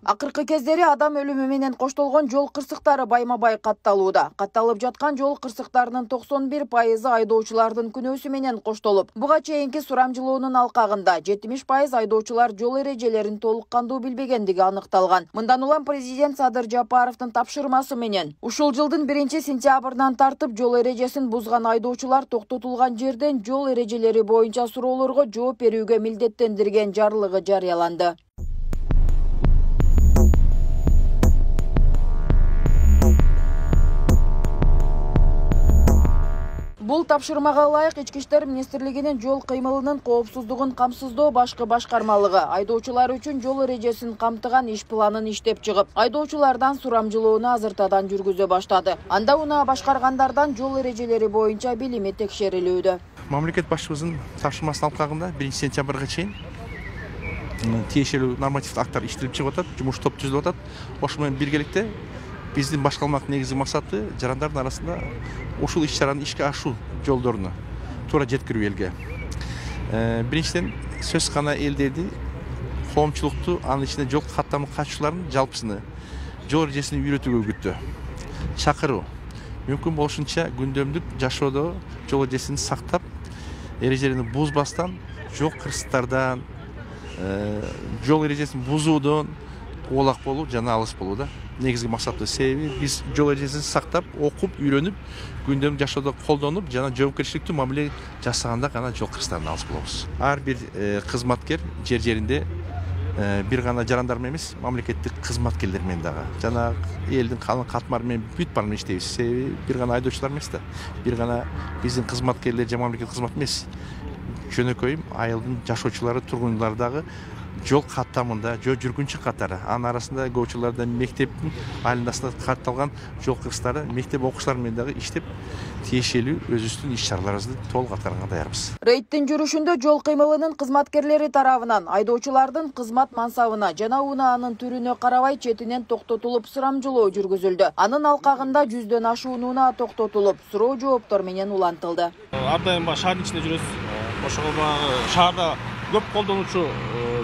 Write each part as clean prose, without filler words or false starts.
Акыркы кездери адам өлүмү менен коштолгон жол кырсыктары байма-бай катталууда. Катталып жаткан жол кырсыктарынын 91% айдоочулардын күнөөсү менен коштолуп, буга чейинки сурамжылоонун алкагында 70% айдоочулар жол эрежелерин толук кандуу билбегендиги аныкталган. Мындан улам президент Садыр Жапаровдун тапшырмасы менен ушул жылдын 1-сентябрынан тартып жол эрежесин бузган айдоочулар токтотулган жерден жол эрежелери боюнча суроолорго жооп берүүгө милдеттендирген жарлыгы жарыяланды. Бул тапшырмага ылайык Ички иштер министрлигинин жол кыймылынын коопсуздугун камсыздоо башкы башкармалыгы айдоочулар үчүн жол эрежесин камтыган иш планын иштеп чыгып, айдоочулардан сурамжылоону азыртадан жүргүзө баштады. Анда унаа башкаргандардан жол эрежелери боюнча билими текшерилүүдө. Мамлекет башчыбыздын тапшырмасынын алкагында 1-сентябрга чейин тиешелүү нормативдик акттар иштелип чыгып атат, жумуш топ түзүлүп атат. Ошол менен биргеликте биздин башкармалыктын негизги максаты жарандардын арасында ушул иш-чараны ишке ашуу жолдоруну туура жеткирүү элге. Биринчиден сөз гана элдерди, коомчулукту, анын ичинде жол каттамы катчыларын жалпысыны жол эрежесин үйрөтүүгө үгүттөө, чакыруу. Мүмкүн болушунча күндөмдүк жашоодо жол эрежесин сактап, эрежелерин бузбастан, жол кырсыктардан, жол эрежесин бузуудон улак болуу жана алыс болуу да. Негизги максаты себеби биз жол эрежесин сактап, окуп, үйрөнүп, күндөмдүк жашоодо колдонуп, жана жоопкерчиликтүү мамиле жасаганда гана жол кырсыктарынан алыс болобуз. Ар бир кызматкер жер-жеринде бир гана жарандар менен эмес, мамлекеттик кызматкерлер менен дагы, жана элдин калың катмары менен бүт баар менен иштейбиз. Себеби бир гана айдоочулар эмес да, бир гана биздин кызматкерлер жана мамлекеттик кызмат эмес. Жөнөкөй айылдын жашоочулары, тургундар дагы жол каттамында жол жүргүнчү катары, анын арасында көп учурларда мектептин айылдасында катталган жол кырсыктары, мектеп окуучулары менен дагы иштеп, тиешелүү өзүбүздүн иш-чараларыбызды толук аткарганга даярбыз. Рейдтин жүрүшүндө жол кыймылынын кызматкерлери тарабынан айдоочулардын кызмат мансабына жана унаанын түрүнө карабай четинен токтотулуп сурамжылоо жүргүзүлдү. Анын алкагында 100дөн ашуун унаа токтотулуп, суроо жооптор менен улантылды. Ар дайым шаардын ичинде жүрөбүз. Ошого шаарда көп колдонуучу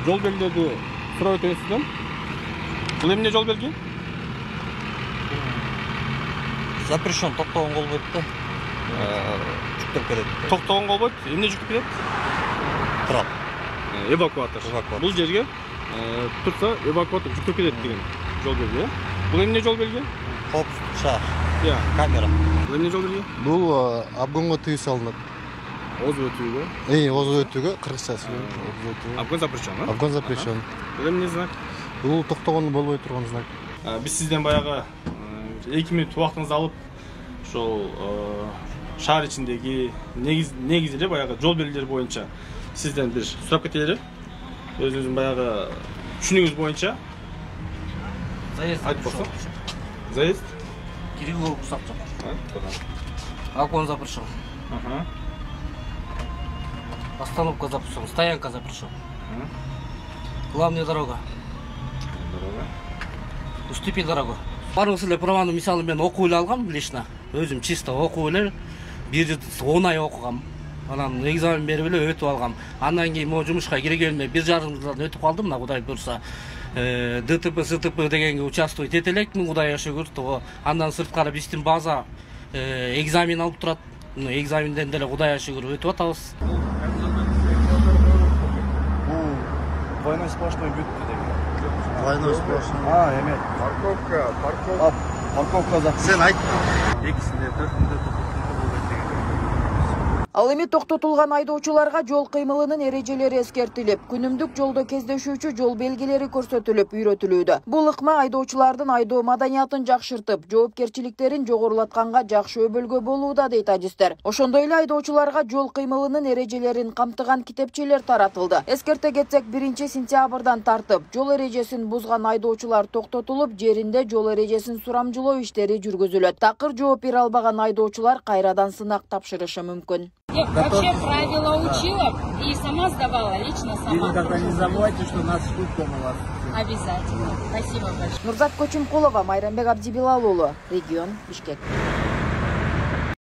жол белгилерди сурап өтөсүз. Бул эмне жол белги? Запрещен, токтогон болбойт да. Жүктөп келет. Токтогон болбойт. Эмне жүктөп келет? Трап. Эвакуатор. Бул жерге турса эвакуатор жүктөп келет деген жол белги. Бул эмне жол белги? Коопсуздук шаар. Камера. Бул эмне жол белги? Бул обгонго тыюу салынат. Озуп өтүүгө? Озуп өтүүгө кыргызчасы. Обгон запрещен, а? Обгон запрещен. Бул эмне знак? Бул токтогон болбой турган знак. Биз сизден баягы 2 мүнөт убактыңызды алып, ошол шаар ичиндеги негизи эле баягы жол белгилери боюнча сизден бир сурап кетелери. Өзүңүздүн баягы түшүнүгүңүз боюнча. Заезд. Айтып болсо. Заезд? Кириллов Кусакчы. Обгон запрещен. Остановка запрещена, стоянка запрещена. Главная дорога. Уступи дорогу. Баарыңыз эле праваны мисалы мен окуп эле алгам лично. Өзүм чисто окуп эле 10 ай окугам. Анан экзамен берип эле өтүп алгам. Андан кийин могу жумушка киргениме 1,5 жылдан өтүп калдым. Мына Кудай буйрса ДТП, СТП дегенге участвовать эте элекмин, Кудайга шүгүр. Андан сырткары биздин база экзамен алып турат. Экзаменден деле Кудайга шүгүр өтүп атабыз. Двойной сплошной бүтү деген. Двойной сплошной. Эме. Парковка зат. Сен айт. Экисинде, төртүндө токтотулду болбойт деген. Ал эми токтотулган айдоочуларга жол кыймылынын эрежелери эскертилип, күнүмдүк жолдо кездешүүчү жол белгилери көрсөтүлүп, үйрөтүлүүдө. Бул ыкма айдоочулардын айдоо маданиятын жакшыртып, жоопкерчиликтерин жогорулатканга жакшы өбөлгө болууда дейт адистер. Ошондой эле айдоочуларга жол кыймылынын эрежелерин камтыган китепчелер таратылды. Эскерте кетсек, 1-сентябрдан тартып, жол эрежесин бузган айдоочулар токтотулуп, жеринде жол эрежесин сурамжылоо иштери жүргүзүлөт. Такыр жооп бере албаган айдоочулар кайрадан сынак тапшырышы мүмкүн. Я вообще правила учила и сама сдавала, лично сама. Вы никогда не забывайте, что нас ждут дома вас. Обязательно. Спасибо большое. Нурзат Көчүмкулова, Майрамбек Абдибилал уулу, Регион, Бишкек.